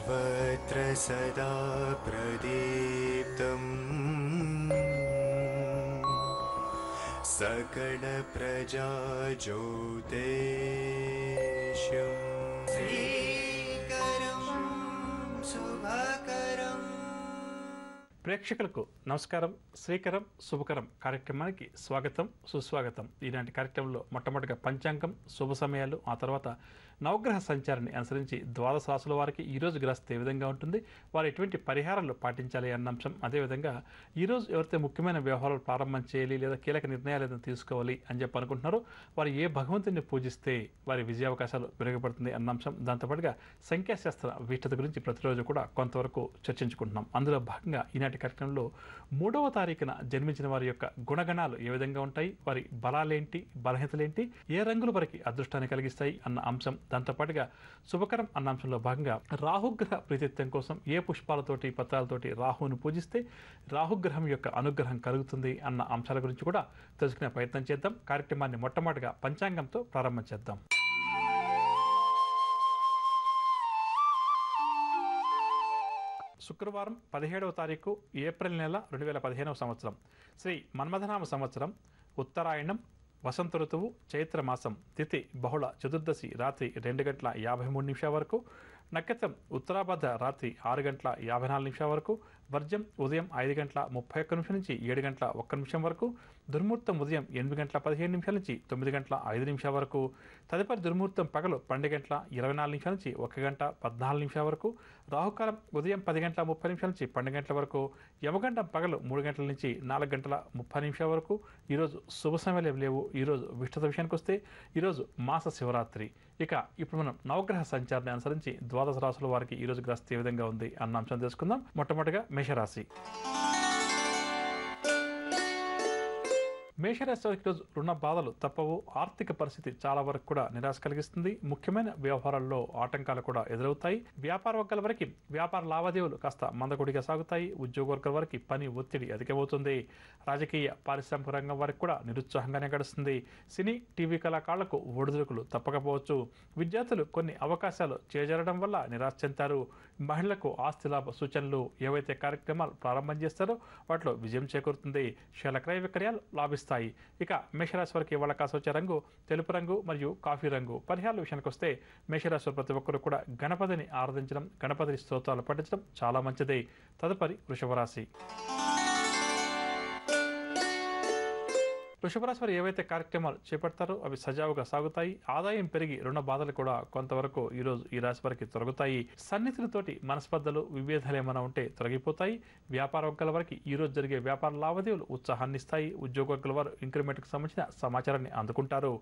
सर्वत्र सदा प्रदीप्तम् सकल प्रजाज्योतिष्यम् श्रीकरं शुभकरम्. ప్రేక్షకులకు నమస్కారం. శ్రీకరం శుభకరం కార్యక్రమానికి స్వాగతం, సుస్వాగతం. ఈనాటి కార్యక్రమంలో మొట్టమొదటిగా పంచాంగం, శుభ సమయాలు, ఆ తర్వాత నవగ్రహ సంచారాన్ని అనుసరించి ద్వాదశ రాశుల వారికి ఈరోజు గ్రహస్థితి ఏ విధంగా ఉంటుంది, వారు ఎటువంటి పరిహారాలు పాటించాలి అన్న అంశం, అదేవిధంగా ఈరోజు ఎవరైతే ముఖ్యమైన వ్యవహారాలు ప్రారంభం చేయాలి లేదా కీలక నిర్ణయాలు ఏదైనా తీసుకోవాలి అని చెప్పి అనుకుంటున్నారో వారు ఏ భగవంతుని పూజిస్తే వారి విజయావకాశాలు మెరుగుపడుతుంది అన్న అంశం, దాంతోపాటుగా సంఖ్యాశాస్త్ర విశిష్టత గురించి ప్రతిరోజు కూడా కొంతవరకు చర్చించుకుంటున్నాం. అందులో భాగంగా ఈనాటి కార్యక్రమంలో 3వ తారీఖున జన్మించిన వారి యొక్క గుణగణాలు ఏ విధంగా ఉంటాయి, వారి బలాలేంటి, బలహీనతలేంటి, ఏ రంగులు వారికి అదృష్టాన్ని కలిగిస్తాయి అన్న అంశం, దాంతోపాటుగా శుభకరం అన్న అంశంలో భాగంగా రాహుగ్రహ ప్రీతిత్వం కోసం ఏ పుష్పాలతోటి పత్రాలతోటి రాహువును పూజిస్తే రాహుగ్రహం యొక్క అనుగ్రహం కలుగుతుంది అన్న అంశాల గురించి కూడా తెలుసుకునే ప్రయత్నం చేద్దాం. కార్యక్రమాన్ని మొట్టమొదటిగా పంచాంగంతో ప్రారంభం చేద్దాం. శుక్రవారం 17వ తారీఖు ఏప్రిల్ నెల 2015వ సంవత్సరం, శ్రీ మన్మథనామ సంవత్సరం, ఉత్తరాయణం, వసంత ఋతువు, చైత్ర మాసం, తిథి బహుళ చతుర్దశి రాత్రి 2:53 వరకు, నక్షత్రం ఉత్తరాభద్ర రాత్రి 6:54 వరకు, వర్జం ఉదయం 5:31 నుంచి 7:01 వరకు, దుర్ముహూర్తం ఉదయం 8:15 నుంచి 9:05 వరకు, తదుపరి దుర్ముహూర్తం పగలు 12:24 నుంచి 1:14 వరకు, రాహుకాలం ఉదయం 10:30 నుంచి 12 వరకు, యమగండం పగలు 3 నుంచి 4:30 వరకు. ఈరోజు శుభ సమయాలు లేవు. ఈరోజు విశిష్టత విషయానికి వస్తే ఈరోజు మాస శివరాత్రి. ఇక ఇప్పుడు మనం నవగ్రహ సంచారాన్ని అనుసరించి ద్వాదశ రాశుల వారికి ఈరోజు గ్రహస్థితి ఏ విధంగా ఉంది అన్న అంశం తెలుసుకుందాం. మొట్టమొదటిగా మేషరాశి. మేషరాశి వారికి ఈరోజు రుణ బాధలు తప్పవు. ఆర్థిక పరిస్థితి చాలా వరకు కూడా నిరాశ కలిగిస్తుంది. ముఖ్యమైన వ్యవహారాల్లో ఆటంకాలు కూడా ఎదురవుతాయి. వ్యాపార వర్గాల వరకు వ్యాపార లావాదేవీలు కాస్త మందకొడిగా సాగుతాయి. ఉద్యోగ వర్గాల వరకు పని ఒత్తిడి అధికమవుతుంది. రాజకీయ పారిశ్రామిక రంగం వరకు కూడా నిరుత్సాహంగానే గడుస్తుంది. సినీ టీవీ కళాకారులకు ఒడిదుడుకులు తప్పకపోవచ్చు. విద్యార్థులు కొన్ని అవకాశాలు చేజారడం వల్ల నిరాశ చెందారు. మహిళలకు ఆస్తి లాభ సూచనలు, ఏవైతే కార్యక్రమాలు ప్రారంభం చేస్తారో వాటిలో విజయం చేకూరుతుంది. శీల క్రయ విక్రయాలు లాభిస్తాయి. ఇక మేషరాశి వారికి ఇవాళ కాసి వచ్చే రంగు తెలుపు రంగు మరియు కాఫీ రంగు. పరిహారాల విషయానికి వస్తే మేషరాశి ప్రతి ఒక్కరు కూడా గణపతిని ఆరాధించడం, గణపతి స్తోత్రాలు పఠించడం చాలా మంచిది. తదుపరి వృషభ రాశి. వృషభరాశి వారు ఏవైతే కార్యక్రమాలు చేపడతారో అవి సజావుగా సాగుతాయి. ఆదాయం పెరిగి రుణ బాధలు కూడా కొంతవరకు ఈరోజు ఈ రాశి వారికి తొలగుతాయి. సన్నిహితులతోటి మనస్పర్ధలు, విభేదాలు ఏమైనా ఉంటే తొలగిపోతాయి. వ్యాపార వర్గాల వారికి ఈరోజు జరిగే వ్యాపార లావాదేవీలు ఉత్సాహాన్ని ఇస్తాయి. ఉద్యోగ వర్గాల వారు ఇంక్రిమెంట్కి సంబంధించిన సమాచారాన్ని అందుకుంటారు.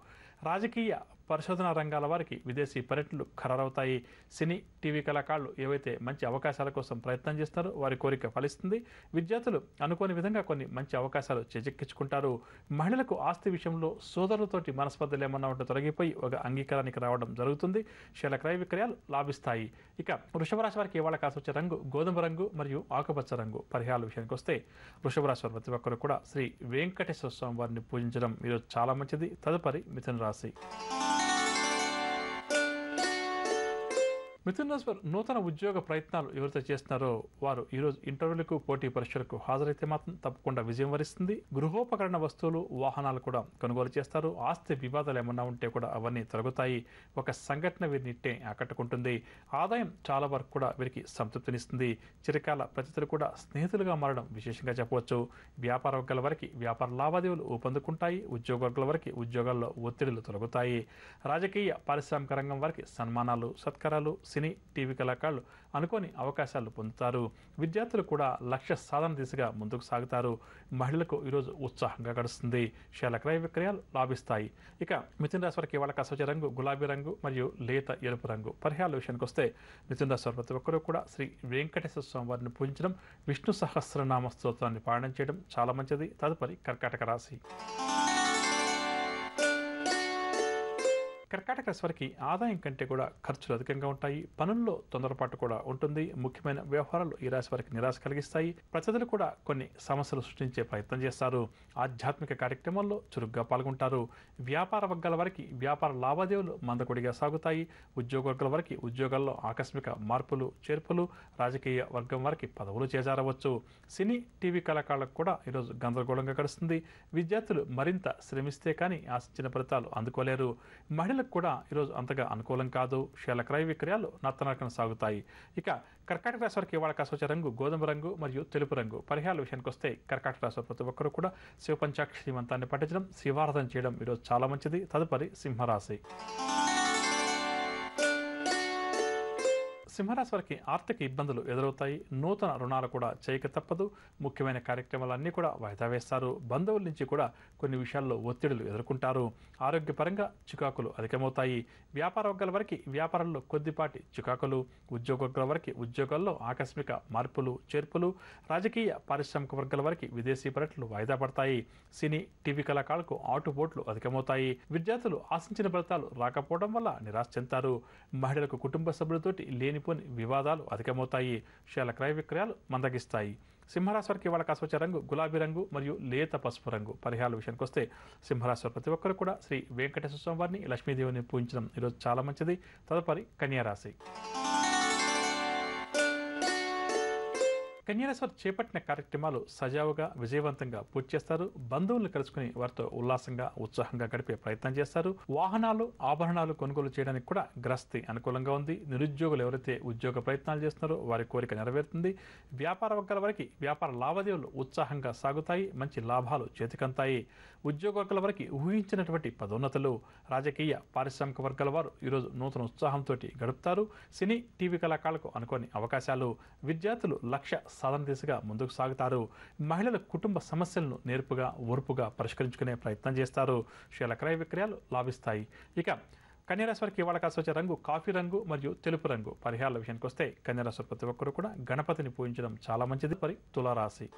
రాజకీయ పరిశోధన రంగాల వారికి విదేశీ పర్యటనలు ఖరారవుతాయి. సినీ టీవీ కళాకారులు ఏవైతే మంచి అవకాశాల కోసం ప్రయత్నం చేస్తారో వారి కోరిక ఫలిస్తుంది. విద్యార్థులు అనుకోని విధంగా కొన్ని మంచి అవకాశాలు చేజెక్కించుకుంటారు. మహిళలకు ఆస్తి విషయంలో సోదరులతోటి మనస్పర్ధలు ఏమన్నా ఉంటే తొలగిపోయి ఒక అంగీకారానికి రావడం జరుగుతుంది. శీల క్రయ విక్రయాలు లాభిస్తాయి. ఇక వృషభ రాశి వారికి ఇవాళ కాసి వచ్చే రంగు గోధుమ రంగు మరియు ఆకుపచ్చ రంగు. పరిహారాల విషయానికి వస్తే వృషభ రాశి వారు ప్రతి ఒక్కరు కూడా శ్రీ వెంకటేశ్వర స్వామి వారిని పూజించడం ఈరోజు చాలా మంచిది. తదుపరి మిథున రాశి. మిథున రాశి వారు నూతన ఉద్యోగ ప్రయత్నాలు ఎవరైతే చేస్తున్నారో వారు ఈరోజు ఇంటర్వ్యూలకు, పోటీ పరీక్షలకు హాజరైతే మాత్రం తప్పకుండా విజయం వరిస్తుంది. గృహోపకరణ వస్తువులు, వాహనాలు కూడా కొనుగోలు చేస్తారు. ఆస్తి వివాదాలు ఏమన్నా ఉంటే కూడా అవన్నీ తొలగుతాయి. ఒక సంఘటన వీరిని ఇట్టే ఆకట్టుకుంటుంది. ఆదాయం చాలా వరకు కూడా వీరికి సంతృప్తినిస్తుంది. చిరకాల ప్రతితులు కూడా స్నేహితులుగా మారడం విశేషంగా చెప్పవచ్చు. వ్యాపార వర్గాల వారికి వ్యాపార లావాదేవీలు ఊపందుకుంటాయి. ఉద్యోగ వర్గాల వారికి ఉద్యోగాల్లో ఒత్తిడులు తొలగుతాయి. రాజకీయ పారిశ్రామిక రంగం వారికి సన్మానాలు, సత్కారాలు, సినీ టీవీ కళాకారులు అనుకోని అవకాశాలు పొందుతారు. విద్యార్థులు కూడా లక్ష్య సాధన దిశగా ముందుకు సాగుతారు. మహిళలకు ఈరోజు ఉత్సాహంగా గడుస్తుంది. శీల క్రయ విక్రయాలు లాభిస్తాయి. ఇక మిథున రాశి వారికి ఇవాళ కాసి వచ్చే రంగు గులాబీ రంగు మరియు లేత ఎరుపు రంగు. పరిహారాల విషయానికి వస్తే మిథున రాశి వారు ప్రతి ఒక్కరూ కూడా శ్రీ వెంకటేశ్వర స్వామి వారిని పూజించడం, విష్ణు సహస్రనామ స్తోత్రాన్ని పారాయణం చేయడం చాలా మంచిది. తదుపరి కర్కాటక రాశి. కర్కాటక రాశి వారికి ఆదాయం కంటే కూడా ఖర్చులు అధికంగా ఉంటాయి. పనుల్లో తొందరపాటు కూడా ఉంటుంది. ముఖ్యమైన వ్యవహారాలు ఈ రాశి వారికి నిరాశ కలిగిస్తాయి. ప్రజలు కూడా కొన్ని సమస్యలు సృష్టించే ప్రయత్నం చేస్తారు. ఆధ్యాత్మిక కార్యక్రమాల్లో చురుగ్గా పాల్గొంటారు. వ్యాపార వర్గాల వారికి వ్యాపార లావాదేవీలు మందకొడిగా సాగుతాయి. ఉద్యోగ వర్గాల వారికి ఉద్యోగాల్లో ఆకస్మిక మార్పులు చేర్పులు, రాజకీయ వర్గం వారికి పదవులు చేజారవచ్చు. సినీ టీవీ కళాకారులకు కూడా ఈరోజు గందరగోళంగా గడుస్తుంది. విద్యార్థులు మరింత శ్రమిస్తే కానీ ఆశించిన ఫలితాలు అందుకోలేరు. మహిళలకు కూడా ఈరోజు అంతగా అనుకూలం కాదు. షేర్ల క్రయ విక్రయాలు నత్తనడకన సాగుతాయి. ఇక కర్కాటక రాశి వారికి ఇవాళ కాసొచ్చే రంగు గోధుమ రంగు మరియు తెలుపు రంగు. పరిహారాల విషయానికి వస్తే కర్కాటక రాశి వారు ప్రతి ఒక్కరూ కూడా శివ పంచాక్షరి మంత్రాన్ని పఠించడం, శివారాధన చేయడం ఈరోజు చాలా మంచిది. తదుపరి సింహరాశి. సింహరాశి వారికి ఆర్థిక ఇబ్బందులు ఎదురవుతాయి. నూతన రుణాలు కూడా చేయక తప్పదు. ముఖ్యమైన కార్యక్రమాలన్నీ కూడా వాయిదా వేస్తారు. బంధువుల నుంచి కూడా కొన్ని విషయాల్లో ఒత్తిడులు ఎదుర్కొంటారు. ఆరోగ్యపరంగా చికాకులు అధికమవుతాయి. వ్యాపార వర్గాల వారికి వ్యాపారంలో కొద్దిపాటి చికాకులు, ఉద్యోగ వర్గాల వారికి ఉద్యోగాల్లో ఆకస్మిక మార్పులు చేర్పులు, రాజకీయ పారిశ్రామిక వర్గాల వారికి విదేశీ పర్యటనలు వాయిదా పడతాయి. సినీ టీవీ కళాకారులకు ఆటుపోట్లు అధికమవుతాయి. విద్యార్థులు ఆశించిన ఫలితాలు రాకపోవడం వల్ల నిరాశ చెందుతారు. మహిళలకు కుటుంబ సభ్యులతోటి లేనిపోని వివాదాలు అధికమవుతాయి. షేర్ల క్రయ విక్రయాలు మందగిస్తాయి. సింహరాశి వారికి ఇవాళ కాసొచ్చే రంగు గులాబీ రంగు మరియు లేత పసుపు రంగు. పరిహారాల విషయానికి వస్తే సింహరాశి వారు ప్రతి ఒక్కరు కూడా శ్రీ వెంకటేశ్వర స్వామి వారిని, లక్ష్మీదేవిని పూజించడం ఈరోజు చాలా మంచిది. తదుపరి కన్యారాశి. కన్యారాశి వారు చేపట్టిన కార్యక్రమాలు సజావుగా విజయవంతంగా పూర్తి చేస్తారు. బంధువులను కలుసుకుని వారితో ఉల్లాసంగా ఉత్సాహంగా గడిపే ప్రయత్నం చేస్తారు. వాహనాలు ఆభరణాలు కొనుగోలు చేయడానికి కూడా గ్రస్తి అనుకూలంగా ఉంది. నిరుద్యోగులు ఎవరైతే ఉద్యోగ ప్రయత్నాలు చేస్తున్నారో వారి కోరిక నెరవేరుతుంది. వ్యాపార వర్గాల వారికి వ్యాపార లావాదేవీలు ఉత్సాహంగా సాగుతాయి. మంచి లాభాలు చేతికంతాయి. ఉద్యోగ వర్గాల వారికి ఊహించినటువంటి పదోన్నతులు, రాజకీయ పారిశ్రామిక వర్గాల వారు ఈరోజు నూతన ఉత్సాహంతో గడుపుతారు. సినీ టీవీ కళాకారులకు అనుకోని అవకాశాలు. విద్యార్థులు లక్ష్య సాధన దిశగా ముందుకు సాగుతారు. మహిళల కుటుంబ సమస్యలను నేర్పుగా ఓర్పుగా పరిష్కరించుకునే ప్రయత్నం చేస్తారు. షేర్ల క్రయ విక్రయాలు లాభిస్తాయి. ఇక కన్యారాశి వారికి ఇవాళ కాసొచ్చే రంగు కాఫీ రంగు మరియు తెలుపు రంగు. పరిహారాల విషయానికి వస్తే కన్యారాశి వారు ప్రతి ఒక్కరు కూడా గణపతిని పూజించడం చాలా మంచిది. తులారాశి.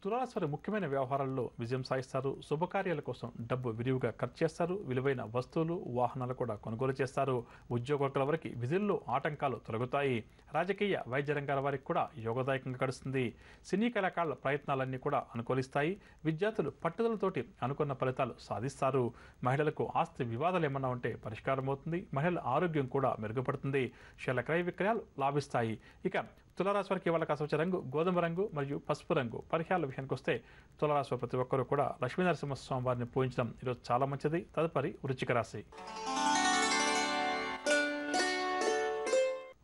తులారాశి వారు ముఖ్యమైన వ్యవహారాల్లో విజయం సాధిస్తారు. శుభకార్యాల కోసం డబ్బు విరివిగా ఖర్చు చేస్తారు. విలువైన వస్తువులు వాహనాలు కూడా కొనుగోలు చేస్తారు. ఉద్యోగ వర్గాల వారికి విధుల్లో ఆటంకాలు తొలగుతాయి. రాజకీయ వైద్య రంగాల వారికి కూడా యోగదాయకంగా గడుస్తుంది. సినీ కళాకారుల ప్రయత్నాలన్నీ కూడా అనుకూలిస్తాయి. విద్యార్థులు పట్టుదలతోటి అనుకున్న ఫలితాలు సాధిస్తారు. మహిళలకు ఆస్తి వివాదాలు ఏమన్నా ఉంటే పరిష్కారం అవుతుంది. మహిళల ఆరోగ్యం కూడా మెరుగుపడుతుంది. షేర్ల క్రయ విక్రయాలు లాభిస్తాయి. ఇక తులారాశి వారికి ఇవాళ కాసొచ్చే రంగు గోధుమ రంగు మరియు పసుపు రంగు. పరిహారాల విషయానికి వస్తే తులారాశి వారు ప్రతి ఒక్కరూ కూడా లక్ష్మీనరసింహస్వామి వారిని పూజించడం ఈరోజు చాలా మంచిది. తదుపరి వృశ్చిక రాశి.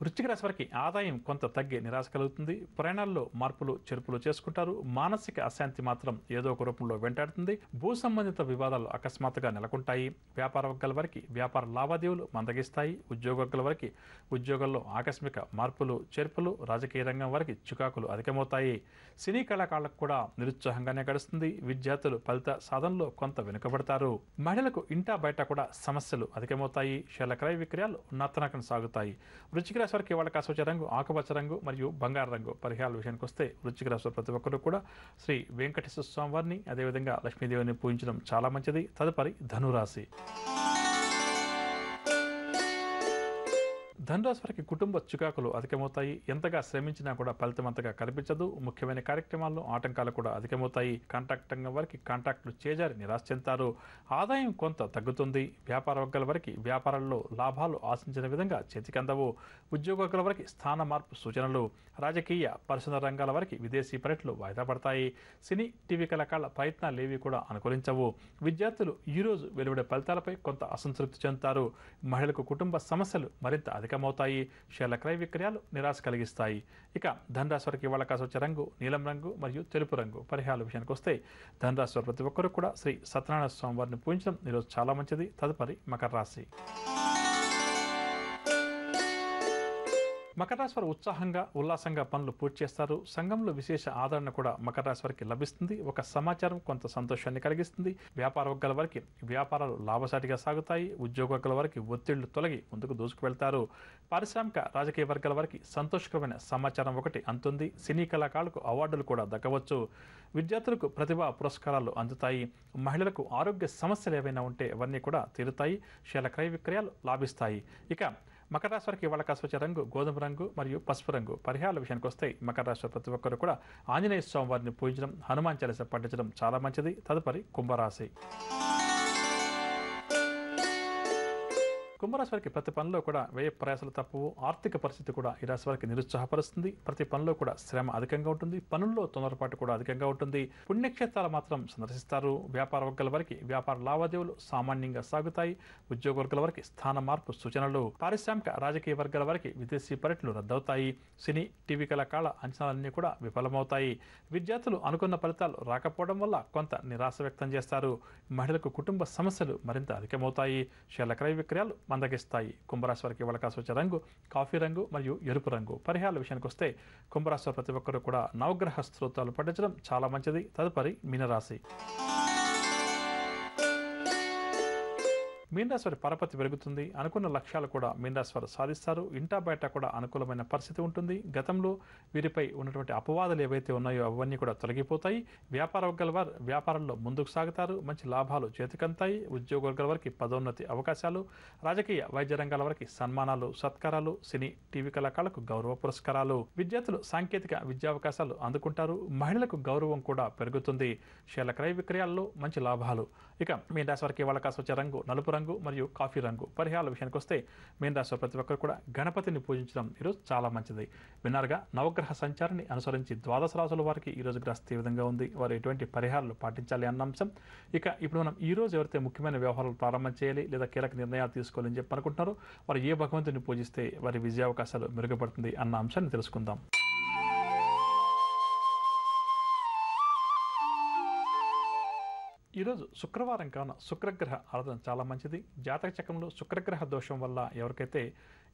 వృశ్చిక రాశి వారికి ఆదాయం కొంత తగ్గే నిరాశ కలుగుతుంది. ప్రయాణాల్లో మార్పులు చేర్పులు చేసుకుంటారు. మానసిక అశాంతి మాత్రం ఏదో ఒక రూపంలో వెంటాడుతుంది. భూ సంబంధిత వివాదాలు అకస్మాత్తుగా నెలకొంటాయి. వ్యాపార వర్గాల వారికి వ్యాపార లావాదేవీలు మందగిస్తాయి. ఉద్యోగ వర్గాల వారికి ఉద్యోగాల్లో ఆకస్మిక మార్పులు చేర్పులు, రాజకీయ రంగం వారికి చికాకులు అధికమవుతాయి. సినీ కళాకారులకు కూడా నిరుత్సాహంగానే గడుస్తుంది. విద్యార్థులు ఫలిత సాధనలో కొంత వెనుకబడతారు. మహిళలకు ఇంటా బయట కూడా సమస్యలు అధికమవుతాయి. షేర్ల క్రయ విక్రయాలు నత్తనకన సాగుతాయి. వృశ్చిక రాశి వారికి ఇవాళ కాసొచ్చే రంగు ఆకుపచ్చ రంగు మరియు బంగారు రంగు. పరిహారాల విషయానికి వస్తే వృశ్చిక రాశి ప్రతి ఒక్కరు కూడా శ్రీ వెంకటేశ్వర స్వామి వారిని, అదేవిధంగా లక్ష్మీదేవిని పూజించడం చాలా మంచిది. తదుపరి ధనురాశి. ధనురాశి వారికి కుటుంబ చికాకులు అధికమవుతాయి. ఎంతగా శ్రమించినా కూడా ఫలితం అంతగా కనిపించదు. ముఖ్యమైన కార్యక్రమాల్లో ఆటంకాలు కూడా అధికమవుతాయి. కాంట్రాక్ట్ రంగం వారికి కాంట్రాక్టులు చేజారి నిరాశ చెందుతారు. ఆదాయం కొంత తగ్గుతుంది. వ్యాపార వర్గాల వారికి వ్యాపారాల్లో లాభాలు ఆశించిన విధంగా చేతికి అందవు. ఉద్యోగ వర్గాల వారికి స్థాన మార్పు సూచనలు. రాజకీయ పరిశోధన రంగాల వారికి విదేశీ పర్యటనలు వాయిదా పడతాయి. సినీ టీవీ కళాకారుల ప్రయత్నాలు ఏవి కూడా అనుకూలించవు. విద్యార్థులు ఈరోజు వెలువడే ఫలితాలపై కొంత అసంతృప్తి చెందుతారు. మహిళలకు కుటుంబ సమస్యలు మరింత అధికమవుతాయి. షేర్ల క్రయ విక్రయాలు నిరాశ కలిగిస్తాయి. ఇక ధనురాశి వారికి ఇవాళ కాసొచ్చే రంగు నీలం రంగు మరియు తెలుపు రంగు. పరిహారాల విషయానికి వస్తే ధనురాశి వారు ప్రతి ఒక్కరు కూడా శ్రీ సత్యనారాయణ స్వామి వారిని పూజించడం ఈరోజు చాలా మంచిది. తదుపరి మకర రాశి. మకర రాశి వారు ఉత్సాహంగా ఉల్లాసంగా పనులు పూర్తి చేస్తారు. సంఘంలో విశేష ఆదరణ కూడా మకర రాశి వారికి లభిస్తుంది. ఒక సమాచారం కొంత సంతోషాన్ని కలిగిస్తుంది. వ్యాపార వర్గాల వారికి వ్యాపారాలు లాభసాటిగా సాగుతాయి. ఉద్యోగ వర్గాల వారికి ఒత్తిళ్లు తొలగి ముందుకు దూసుకు వెళ్తారు. పారిశ్రామిక రాజకీయ వర్గాల వారికి సంతోషకరమైన సమాచారం ఒకటి అందుతుంది. సినీ కళాకారులకు అవార్డులు కూడా దక్కవచ్చు. విద్యార్థులకు ప్రతిభా పురస్కారాలు అందుతాయి. మహిళలకు ఆరోగ్య సమస్యలు ఏవైనా ఉంటే అవన్నీ కూడా తీరుతాయి. షేర్ల క్రయ విక్రయాలు లాభిస్తాయి. ఇక మకర రాశి వారికి ఇవాళ కలిసి వచ్చే రంగు గోధుమ రంగు మరియు పసుపు రంగు. పరిహారాల విషయానికి వస్తే మకర రాశి ప్రతి ఒక్కరు కూడా ఆంజనేయ స్వామి వారిని పూజించడం, హనుమాన్ చాలీసా పఠించడం చాలా మంచిది. తదుపరి కుంభరాశి. కుంభరాశి వారికి ప్రతి పనిలో కూడా వ్యయ ప్రయాసాలు తప్పవు. ఆర్థిక పరిస్థితి కూడా ఈ రాశి వారికి నిరుత్సాహపరుస్తుంది. ప్రతి పనిలో కూడా శ్రమ అధికంగా ఉంటుంది. పనుల్లో తొందరపాటు కూడా అధికంగా ఉంటుంది. పుణ్యక్షేత్రాలు మాత్రం సందర్శిస్తారు. వ్యాపార వర్గాల వారికి వ్యాపార లావాదేవీలు సామాన్యంగా సాగుతాయి. ఉద్యోగ వర్గాల వారికి స్థాన మార్పు సూచనలు. పారిశ్రామిక రాజకీయ వర్గాల వారికి విదేశీ పర్యటనలు రద్దవుతాయి. సినీ టీవీ కళాకారుల అంచనాలన్నీ కూడా విఫలమవుతాయి. విద్యార్థులు అనుకున్న ఫలితాలు రాకపోవడం వల్ల కొంత నిరాశ వ్యక్తం చేస్తారు. మహిళలకు కుటుంబ సమస్యలు మరింత అధికమవుతాయి. షేర్ల క్రయ విక్రయాలు మందగిస్తాయి. కుంభరాశి వారికి ఇవాళ కలిసి వచ్చే రంగు కాఫీ రంగు మరియు ఎరుపు రంగు. పరిహారాల విషయానికి వస్తే కుంభరాశి వారు ప్రతి ఒక్కరు కూడా నవగ్రహ స్తోత్రాలు పఠించడం చాలా మంచిది. తదుపరి మీనరాశి. మీనరాశి వారి పరపతి పెరుగుతుంది. అనుకున్న లక్ష్యాలు కూడా మీనరాశి వారు సాధిస్తారు. ఇంటా బయట కూడా అనుకూలమైన పరిస్థితి ఉంటుంది. గతంలో వీరిపై ఉన్నటువంటి అపవాదాలు ఏవైతే ఉన్నాయో అవన్నీ కూడా తొలగిపోతాయి. వ్యాపార వర్గాల వారు వ్యాపారంలో ముందుకు సాగుతారు. మంచి లాభాలు చేతికంతాయి. ఉద్యోగ వర్గాల వారికి పదోన్నతి అవకాశాలు. రాజకీయ వైద్య రంగాల వారికి సన్మానాలు సత్కారాలు. సినీ టీవీ కళాకారులకు గౌరవ పురస్కారాలు. విద్యార్థులు సాంకేతిక విద్యావకాశాలు అందుకుంటారు. మహిళలకు గౌరవం కూడా పెరుగుతుంది. షేర్ల క్రయ విక్రయాల్లో మంచి లాభాలు. ఇక మీనరాశి వారికి ఇవాళ కలిసి వచ్చే రంగు నలుపు రంగు మరియు కాఫీ రంగు. పరిహారాల విషయానికి వస్తే మీనరాశి ప్రతి ఒక్కరు కూడా గణపతిని పూజించడం ఈరోజు చాలా మంచిది. విన్నారుగా నవగ్రహ సంచారాన్ని అనుసరించి ద్వాదశ రాశుల వారికి ఈరోజు గ్రస్తి ఏ విధంగా ఉంది, వారు ఎటువంటి పరిహారాలు పాటించాలి అన్న అంశం. ఇక ఇప్పుడు మనం ఈ రోజు ఎవరైతే ముఖ్యమైన వ్యవహారాలు ప్రారంభం చేయాలి లేదా కీలక నిర్ణయాలు తీసుకోవాలని చెప్పి అనుకుంటున్నారో వారు ఏ భగవంతుని పూజిస్తే వారి విజయావకాశాలు మెరుగుపడుతుంది అన్న అంశాన్ని తెలుసుకుందాం. ఈరోజు శుక్రవారం కావున శుక్రగ్రహ ఆరాధన చాలా మంచిది. జాతక చక్రంలో శుక్రగ్రహ దోషం వల్ల ఎవరికైతే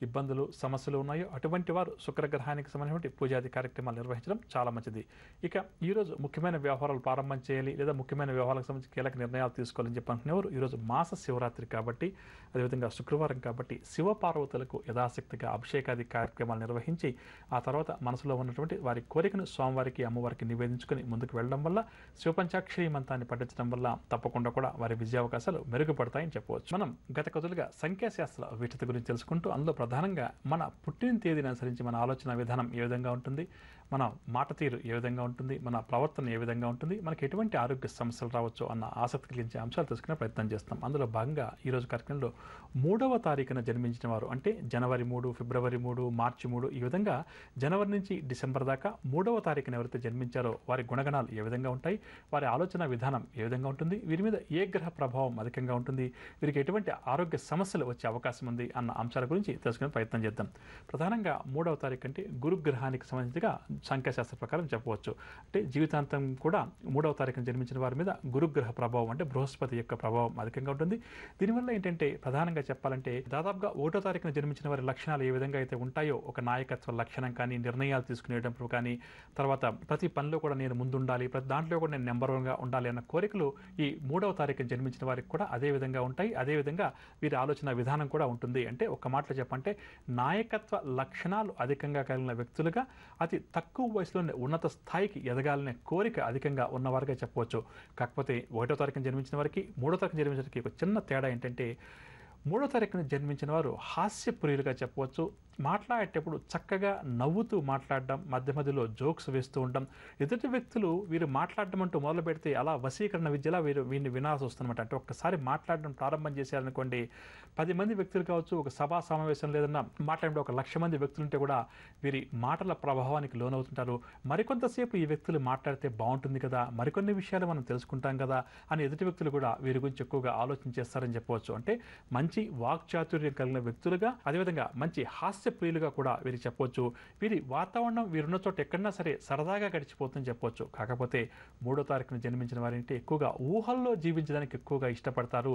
ఇబ్బందులు సమస్యలు ఉన్నాయో అటువంటి వారు శుక్రగ్రహానికి సంబంధించిన పూజాది కార్యక్రమాలు నిర్వహించడం చాలా మంచిది. ఇక ఈరోజు ముఖ్యమైన వ్యవహారాలు ప్రారంభం చేయాలి లేదా ముఖ్యమైన వ్యవహారాలకు సంబంధించి కీలక నిర్ణయాలు తీసుకోవాలని చెప్పి అంటున్నవారు ఈరోజు మాస శివరాత్రి కాబట్టి అదేవిధంగా శుక్రవారం కాబట్టి శివపార్వతులకు యథాశక్తిగా అభిషేకాది కార్యక్రమాలు నిర్వహించి ఆ తర్వాత మనసులో ఉన్నటువంటి వారి కోరికను స్వామివారికి అమ్మవారికి నివేదించుకొని ముందుకు వెళ్ళడం వల్ల శివపంచాక్షరి మంత్రాన్ని పఠించడం వల్ల తప్పకుండా కూడా వారి విజయావకాశాలు మెరుగుపడతాయని చెప్పవచ్చు. మనం గత కొద్దిగా సంఖ్యాశాస్త్ర విశిష్టత గురించి తెలుసుకుంటూ అందులో ప్రధానంగా మన పుట్టిన తేదీని అనుసరించి మన ఆలోచన విధానం ఏ విధంగా ఉంటుంది, మన మాట తీరు ఏ విధంగా ఉంటుంది, మన ప్రవర్తన ఏ విధంగా ఉంటుంది, మనకి ఎటువంటి ఆరోగ్య సమస్యలు రావచ్చు అన్న ఆసక్తి కలిగించే అంశాలు తెలుసుకునే ప్రయత్నం చేస్తాం. అందులో భాగంగా ఈరోజు కార్యక్రమంలో 3వ తారీఖున జన్మించిన వారు అంటే జనవరి 3, ఫిబ్రవరి 3, మార్చి 3 ఈ విధంగా జనవరి నుంచి డిసెంబర్ దాకా 3వ తారీఖున ఎవరైతే జన్మించారో వారి గుణగణాలు ఏ విధంగా ఉంటాయి, వారి ఆలోచన విధానం ఏ విధంగా ఉంటుంది, వీరి మీద ఏ గ్రహ ప్రభావం అధికంగా ఉంటుంది, వీరికి ఎటువంటి ఆరోగ్య సమస్యలు వచ్చే అవకాశం ఉంది అన్న అంశాల గురించి తెలుసుకునే ప్రయత్నం చేద్దాం. ప్రధానంగా 3వ తారీఖు అంటే గురుగ్రహానికి సంబంధించిగా సంఖ్యాశాస్త్ర ప్రకారం చెప్పవచ్చు. అంటే జీవితాంతం కూడా 3వ తారీఖున జన్మించిన వారి మీద గురుగ్రహ ప్రభావం అంటే బృహస్పతి యొక్క ప్రభావం అధికంగా ఉంటుంది. దీనివల్ల ఏంటంటే ప్రధానంగా చెప్పాలంటే దాదాపుగా 1వ తారీఖున జన్మించిన వారి లక్షణాలు ఏ విధంగా అయితే ఉంటాయో ఒక నాయకత్వ లక్షణం కానీ నిర్ణయాలు తీసుకునేటప్పుడు కానీ తర్వాత ప్రతి పనిలో కూడా నేను ముందుండాలి, ప్రతి దాంట్లో కూడా నేను నెంబర్ 1గా ఉండాలి అన్న కోరికలు ఈ 3వ తారీఖున జన్మించిన వారికి కూడా అదే విధంగా ఉంటాయి. అదేవిధంగా వీరి ఆలోచన విధానం కూడా ఉంటుంది. అంటే ఒక మాటలో చెప్పంటే నాయకత్వ లక్షణాలు అధికంగా కలిగిన వ్యక్తులుగా అతి తక్కువ వయసులోనే ఉన్నత స్థాయికి ఎదగాలనే కోరిక అధికంగా ఉన్నవారుగా చెప్పవచ్చు. కాకపోతే 1వ తారీఖున జన్మించిన వారికి 3వ తారీఖున జన్మించిన వారికి ఒక చిన్న తేడా ఏంటంటే 3వ తారీఖున జన్మించిన వారు హాస్యప్రియులుగా చెప్పవచ్చు. మాట్లాడేటప్పుడు చక్కగా నవ్వుతూ మాట్లాడడం, మధ్య మధ్యలో జోక్స్ వేస్తూ ఉండడం, ఎదుటి వ్యక్తులు వీరు మాట్లాడడం అంటూ మొదలు పెడితే అలా వశీకరణ విద్యలా వీరిని వినాల్సి వస్తుందన్నమాట. అంటే ఒక్కసారి మాట్లాడడం ప్రారంభం చేశారనుకోండి 10 మంది వ్యక్తులు కావచ్చు, ఒక సభా సమావేశం లేదన్నా మాట్లాడే 1,00,000 మంది వ్యక్తులుంటే కూడా వీరి మాటల ప్రభావానికి లోనవుతుంటారు. మరికొంతసేపు ఈ వ్యక్తులు మాట్లాడితే బాగుంటుంది కదా, మరికొన్ని విషయాలు మనం తెలుసుకుంటాం కదా అని ఎదుటి వ్యక్తులు కూడా వీరి గురించి ఎక్కువగా ఆలోచన చేస్తారని చెప్పవచ్చు. అంటే మంచి మంచి వాక్చాతుర్యం కలిగిన వ్యక్తులుగా, అదేవిధంగా మంచి హాస్య ప్రియులుగా కూడా వీరు చెప్పొచ్చు. వీరి వాతావరణం వీరున్న చోట ఎక్కడన్నా సరే సరదాగా గడిచిపోతుందని చెప్పొచ్చు. కాకపోతే 3వ తారీఖున జన్మించిన వారింటే ఎక్కువగా ఊహల్లో జీవించడానికి ఎక్కువగా ఇష్టపడతారు.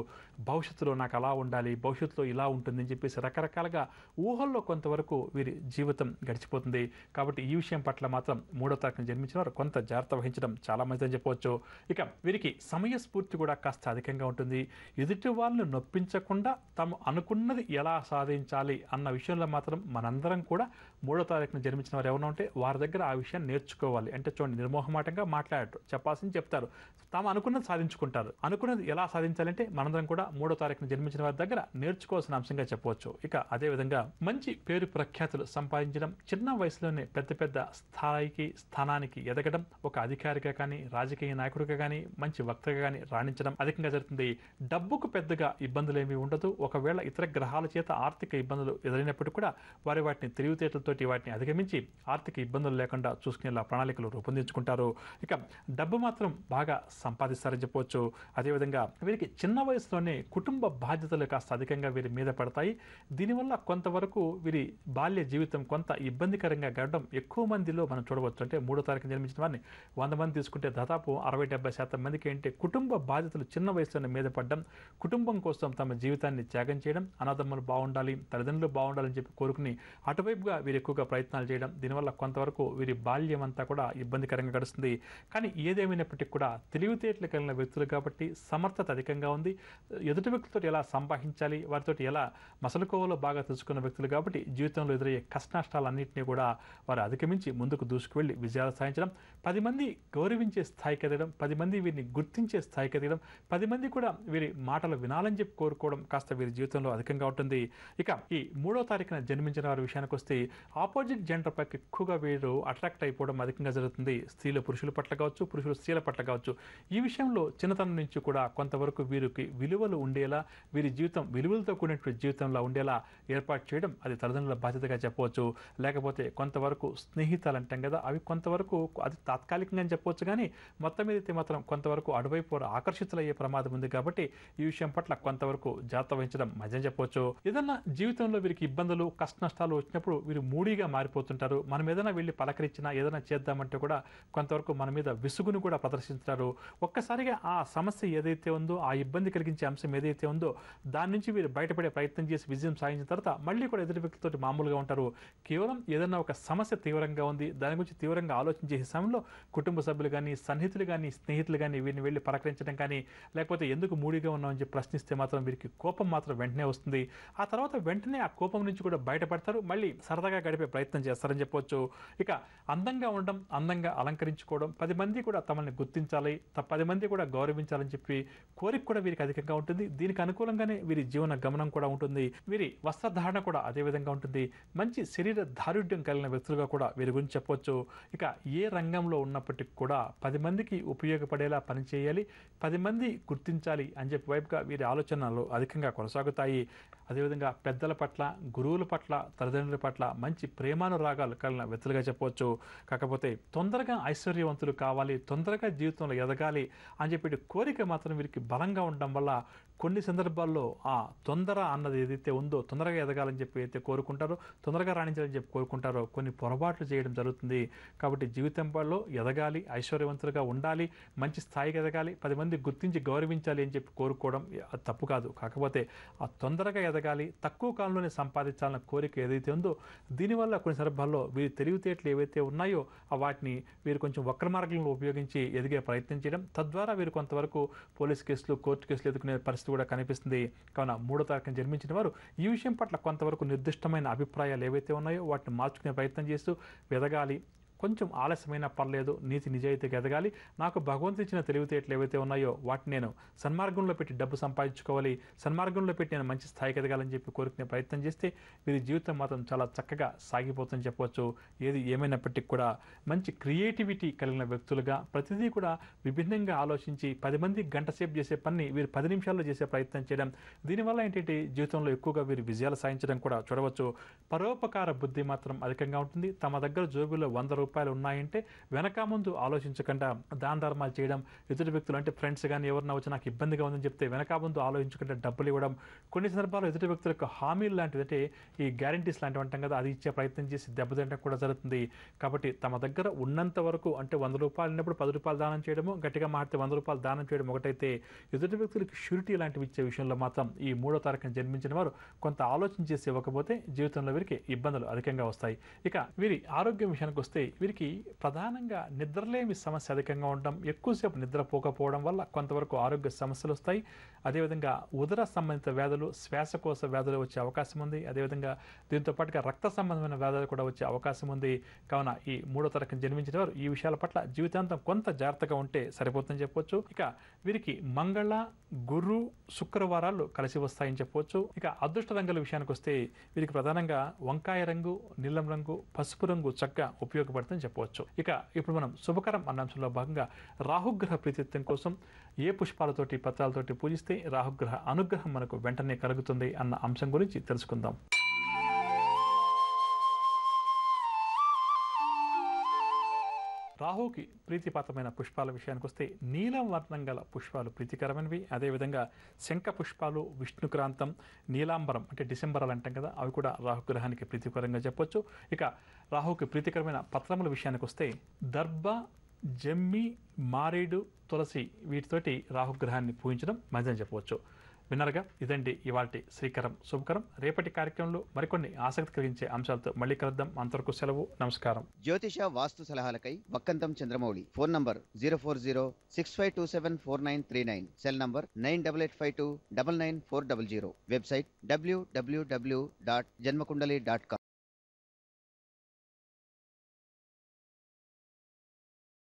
భవిష్యత్తులో నాకు అలా ఉండాలి, భవిష్యత్తులో ఇలా ఉంటుందని చెప్పేసి రకరకాలుగా ఊహల్లో కొంతవరకు వీరి జీవితం గడిచిపోతుంది. కాబట్టి ఈ విషయం పట్ల మాత్రం 3వ తారీఖున జన్మించిన వారు కొంత జాగ్రత్త వహించడం చాలా మంచిదని చెప్పవచ్చు. ఇక వీరికి సమయస్ఫూర్తి కూడా కాస్త అధికంగా ఉంటుంది. ఎదుటి వాళ్ళని నొప్పించకుండా తాము అనుకున్నది ఎలా సాధించాలి అన్న విషయంలో మాత్రం మనందరం కూడా 3వ తారీఖున జన్మించిన వారు ఎవరైనా ఉంటే వారి దగ్గర ఆ విషయాన్ని నేర్చుకోవాలి. అంటే చూడండి, నిర్మోహమాటంగా మాట్లాడరు, చెప్పాల్సింది చెప్తారు, తాము అనుకున్నది సాధించుకుంటారు. అనుకున్నది ఎలా సాధించాలంటే మనందరం కూడా 3వ తారీఖున జన్మించిన వారి దగ్గర నేర్చుకోవాల్సిన అంశంగా చెప్పవచ్చు. ఇక అదేవిధంగా మంచి పేరు ప్రఖ్యాతులు సంపాదించడం, చిన్న వయసులోనే పెద్ద పెద్ద స్థానానికి ఎదగడం, ఒక అధికారిగా కానీ రాజకీయ నాయకుడిగా కానీ మంచి వక్తగా కానీ రాణించడం అధికంగా జరుగుతుంది. డబ్బుకు పెద్దగా ఇబ్బందులు ఏమీ ఉండదు. ఒకవేళ ఇతర గ్రహాల చేత ఆర్థిక ఇబ్బందులు ఎదురైనప్పటికీ కూడా వాటిని తెలివితేటలతోటి వాటిని అధిగమించి ఆర్థిక ఇబ్బందులు లేకుండా చూసుకునేలా ప్రణాళికలు రూపొందించుకుంటారు. ఇక డబ్బు మాత్రం బాగా సంపాదిస్తారని చెప్పవచ్చు. అదేవిధంగా వీరికి చిన్న వయసులోనే కుటుంబ బాధ్యతలు కాస్త అధికంగా వీరి మీద పడతాయి. దీనివల్ల కొంతవరకు వీరి బాల్య జీవితం కొంత ఇబ్బందికరంగా గడవడం ఎక్కువ మందిలో మనం చూడవచ్చు. అంటే 3వ తారీఖున జన్మించిన వారిని 100 మంది తీసుకుంటే దాదాపు 60-70% మందికి ఏంటి కుటుంబ బాధ్యతలు చిన్న వయసులోనే మీద పడడం, కుటుంబం కోసం తమ జీవితాన్ని త్యాగం చేయడం, అనాథమ్మలు బాగుండాలి, తల్లిదండ్రులు బాగుండాలని చెప్పి కోరుకుని అటువైపుగా వీరు ఎక్కువగా ప్రయత్నాలు చేయడం, దీనివల్ల కొంతవరకు వీరి బాల్యం అంతా కూడా ఇబ్బందికరంగా గడుస్తుంది. కానీ ఏదేమైనప్పటికీ కూడా తెలివితేటలు కలిగిన వ్యక్తులు కాబట్టి సమర్థత అధికంగా ఉంది. ఎదుటి వ్యక్తులతో ఎలా సంభాషించాలి, వారితో ఎలా మసలుకోవాలో బాగా తెలుసుకున్న వ్యక్తులు కాబట్టి జీవితంలో ఎదురయ్యే కష్టనష్టాలన్నింటినీ కూడా వారు అధిగమించి ముందుకు దూసుకువెళ్ళి విజయాలు సాధించడం, 10 మంది గౌరవించే స్థాయికి ఎదగడం, 10 మంది వీరిని గుర్తించే స్థాయికి ఎదగడం, 10 మంది కూడా వీరి మాటలు వినాలని చెప్పి కోరుకోవడం కాస్త వీరి జీవితంలో అధికంగా ఉంటుంది. ఇక ఈ 3వ తారీఖున జన్మించిన వారి విషయానికి వస్తే ఆపోజిట్ జెండర్ పైకి ఎక్కువగా వీరు అట్రాక్ట్ అయిపోవడం అధికంగా జరుగుతుంది. స్త్రీలు పురుషుల పట్ల కావచ్చు, పురుషులు స్త్రీల పట్ల కావచ్చు. ఈ విషయంలో చిన్నతనం నుంచి కూడా కొంతవరకు వీరికి విలువలు ఉండేలా, వీరి జీవితం విలువలతో కూడినటువంటి జీవితంలో ఉండేలా ఏర్పాటు చేయడం అది తల్లిదండ్రుల బాధ్యతగా చెప్పవచ్చు. లేకపోతే కొంతవరకు స్నేహితాలు అంటాం కదా, అవి కొంతవరకు అది తాత్కాలికంగా చెప్పవచ్చు. కానీ మొత్తం మీద అయితే మాత్రం కొంతవరకు అటువైపు ఆకర్షితులయ్యే ప్రమాదం ఉంది. కాబట్టి ఈ విషయం పట్ల కొంతవరకు జాగ్రత్త వహించడం మధ్య చెప్పవచ్చు. ఏదన్నా జీవితంలో వీరికి ఇబ్బందులు కష్ట నష్టాలు వచ్చినప్పుడు వీరు మూడీగా మారిపోతుంటారు. మనం ఏదైనా వెళ్ళి పలకరించినా ఏదైనా చేద్దామంటే కూడా కొంతవరకు మన మీద విసుగును కూడా ప్రదర్శిస్తారు. ఒక్కసారిగా ఆ సమస్య ఏదైతే ఉందో, ఆ ఇబ్బంది కలిగించే అంశం ఏదైతే ఉందో దాని నుంచి వీరు బయటపడే ప్రయత్నం చేసి విజయం సాధించిన తర్వాత మళ్ళీ కూడా ఎదుటి వ్యక్తితో మామూలుగా ఉంటారు. కేవలం ఏదైనా ఒక సమస్య తీవ్రంగా ఉంది, దాని గురించి తీవ్రంగా ఆలోచించే సమయంలో కుటుంబ సభ్యులు కానీ, సన్నిహితులు కానీ, స్నేహితులు కానీ వీరిని వెళ్ళి పలకరించడం కానీ, లేకపోతే ఎందుకు మూడీగా ఉన్నామని చెప్పి ప్రశ్నిస్తే మాత్రం వీరికి కోపం మాత్రం వెంటనే వస్తుంది. ఆ తర్వాత వెంటనే ఆ కోపం నుంచి కూడా బయటపడతారు, మళ్ళీ సరదాగా గడిపే ప్రయత్నం చేస్తారని చెప్పవచ్చు. ఇక అందంగా ఉండడం, అందంగా అలంకరించుకోవడం, 10 మంది కూడా తమల్ని గుర్తించాలి, 10 మంది కూడా గౌరవించాలని చెప్పి కోరిక కూడా వీరికి అధికంగా ఉంటుంది. దీనికి అనుకూలంగానే వీరి జీవన గమనం కూడా ఉంటుంది. వీరి వస్త్రధారణ కూడా అదే విధంగా ఉంటుంది. మంచి శరీర దారుఢ్యం కలిగిన వ్యక్తులుగా కూడా వీరి గురించి చెప్పవచ్చు. ఇక ఏ రంగంలో ఉన్నప్పటికీ కూడా 10 మందికి ఉపయోగపడేలా పనిచేయాలి, 10 మంది గుర్తించాలి అని చెప్పి వైపుగా వీరి ఆలోచనలు అధికంగా కొనసాగుతాయి. అదేవిధంగా పెద్దల పట్ల, గురువుల పట్ల, తల్లిదండ్రుల పట్ల మంచి ప్రేమానురాగాలు కలిగిన వ్యక్తులుగా చెప్పవచ్చు. కాకపోతే తొందరగా ఐశ్వర్యవంతులు కావాలి, తొందరగా జీవితంలో ఎదగాలి అని చెప్పి కోరిక మాత్రం వీరికి బలంగా ఉండడం వల్ల కొన్ని సందర్భాల్లో ఆ తొందర అన్నది ఏదైతే ఉందో, తొందరగా ఎదగాలని చెప్పి అయితే కోరుకుంటారో, తొందరగా రాణించాలని చెప్పి కోరుకుంటారో కొన్ని పొరపాట్లు చేయడం జరుగుతుంది. కాబట్టి జీవితంలో ఎదగాలి, ఐశ్వర్యవంతులుగా ఉండాలి, మంచి స్థాయికి ఎదగాలి, 10 మంది గుర్తించి గౌరవించాలి అని చెప్పి కోరుకోవడం అది తప్పు కాదు. కాకపోతే ఆ తొందరగా ఎదగాలి, తక్కువ కాలంలోనే సంపాదించాలన్న కోరిక ఏదైతే ఉందో దీనివల్ల కొన్ని సందర్భాల్లో వీరి తెలివితేటలు ఏవైతే ఉన్నాయో వాటిని వీరు కొంచెం వక్ర మార్గంలో ఉపయోగించి ఎదిగే ప్రయత్నం చేయడం, తద్వారా వీరు కొంతవరకు పోలీస్ కేసులు, కోర్టు కేసులు ఎదుర్కొనే పరిస్థితి కూడా కనిపిస్తుంది. కావున 3వ తారీఖున జన్మించిన వారు ఈ విషయం పట్ల కొంతవరకు నిర్దిష్టమైన అభిప్రాయాలు ఏవైతే ఉన్నాయో వాటిని మార్చుకునే ప్రయత్నం చేస్తూ ఎదగాలి. కొంచెం ఆలస్యమైనా పర్లేదు, నీతి నిజాయితీగా ఎదగాలి, నాకు భగవంతుడు ఇచ్చిన తెలివితేటలు ఏవైతే ఉన్నాయో వాటిని నేను సన్మార్గంలో పెట్టి డబ్బు సంపాదించుకోవాలి, సన్మార్గంలో పెట్టి నేను మంచి స్థాయికి ఎదగాలని చెప్పి కోరుకునే ప్రయత్నం చేస్తే వీరి జీవితం మాత్రం చాలా చక్కగా సాగిపోతుందని చెప్పవచ్చు. ఏది ఏమైనప్పటికీ కూడా మంచి క్రియేటివిటీ కలిగిన వ్యక్తులుగా ప్రతిదీ కూడా విభిన్నంగా ఆలోచించి 10 మంది గంట సేపు చేసే పని వీరు 10 నిమిషాల్లో చేసే ప్రయత్నం చేయడం, దీనివల్ల ఏంటంటే జీవితంలో ఎక్కువగా వీరు విజయాలు సాధించడం కూడా చూడవచ్చు. పరోపకార బుద్ధి మాత్రం అధికంగా ఉంటుంది. తమ దగ్గర జోబులో 100 రూపాయలు ఉన్నాయంటే వెనక ముందు ఆలోచించకుండా దాన ధర్మాలు చేయడం, ఎదుటి వ్యక్తులు అంటే ఫ్రెండ్స్ కానీ ఎవరన్నా వచ్చి నాకు ఇబ్బందిగా ఉందని చెప్తే వెనక ముందు ఆలోచించకుండా డబ్బులు ఇవ్వడం, కొన్ని సందర్భాల్లో ఎదుటి వ్యక్తులకు హామీలు లాంటివి అంటే ఈ గ్యారంటీస్ లాంటివి అంటాం కదా, అది ఇచ్చే ప్రయత్నం చేసి దెబ్బతింటం కూడా జరుగుతుంది. కాబట్టి తమ దగ్గర ఉన్నంత వరకు అంటే 100 రూపాయలు ఉన్నప్పుడు 10 రూపాయలు దానం చేయడము, గట్టిగా మాట్లాడితే 100 రూపాయలు దానం చేయడం ఒకటైతే, ఎదుటి వ్యక్తులకి షూరిటీ లాంటివి ఇచ్చే విషయంలో మాత్రం ఈ 3వ తారీఖున జన్మించిన వారు కొంత ఆలోచన చేసి ఇవ్వకపోతే జీవితంలో వీరికి ఇబ్బందులు అధికంగా వస్తాయి. ఇక వీరి ఆరోగ్యం విషయానికి వస్తే వీరికి ప్రధానంగా నిద్రలేమి సమస్య అధికంగా ఉండడం, ఎక్కువసేపు నిద్రపోకపోవడం వల్ల కొంతవరకు ఆరోగ్య సమస్యలు వస్తాయి. అదేవిధంగా ఉదర సంబంధిత వ్యాధులు, శ్వాసకోశ వ్యాధులు వచ్చే అవకాశం ఉంది. అదేవిధంగా దీంతో పాటుగా రక్త సంబంధమైన వ్యాధులు కూడా వచ్చే అవకాశం ఉంది. కావున ఈ 3వ తారీఖున జన్మించిన వారు ఈ విషయాల పట్ల జీవితాంతం కొంత జాగ్రత్తగా ఉంటే సరిపోతుందని చెప్పవచ్చు. ఇక వీరికి మంగళ, గురు, శుక్రవారాలు కలిసి వస్తాయని చెప్పవచ్చు. ఇక అదృష్ట రంగుల విషయానికి వస్తే వీరికి ప్రధానంగా వంకాయ రంగు, నీలం రంగు, పసుపు రంగు చక్కగా ఉపయోగపడుతుందని చెప్పవచ్చు. ఇక ఇప్పుడు మనం శుభకరం అన్న అంశంలో భాగంగా రాహుగ్రహ ప్రీతిత్వం కోసం ఏ పుష్పాలతోటి, పత్రాలతోటి పూజిస్తే రాహుగ్రహ అనుగ్రహం మనకు వెంటనే కలుగుతుంది అన్న అంశం గురించి తెలుసుకుందాం. రాహుకి ప్రీతిపాత్రమైన పుష్పాల విషయానికి వస్తే నీలం వర్ణం గల పుష్పాలు ప్రీతికరమైనవి. అదేవిధంగా శంఖ పుష్పాలు, విష్ణుక్రాంతం, నీలాంబరం అంటే డిసెంబరాలు అంటాం కదా, అవి కూడా రాహుగ్రహానికి ప్రీతికరంగా చెప్పొచ్చు. ఇక రాహుకి ప్రీతికరమైన పత్రముల విషయానికి వస్తే దర్భ, జమ్మి, మారేడు, తులసి వీటితోటి రాహుగ్రహాన్ని పూజించడం మంచిదని చెప్పవచ్చు. విన్నారుగా, ఇదండి ఇవాల్టి శ్రీకరం శుభకరం. రేపటి కార్యక్రమంలో మరికొన్ని ఆసక్తి కలిగించే అంశాలతో మళ్ళీ కలుద్దాం. అంతవరకు సెలవు, నమస్కారం. జ్యోతిష వాస్తు సలహాలకై Vakkantham Chandramouli. Phone number 04065274939. Cell number 9885299400. Website www.janmakundali.com.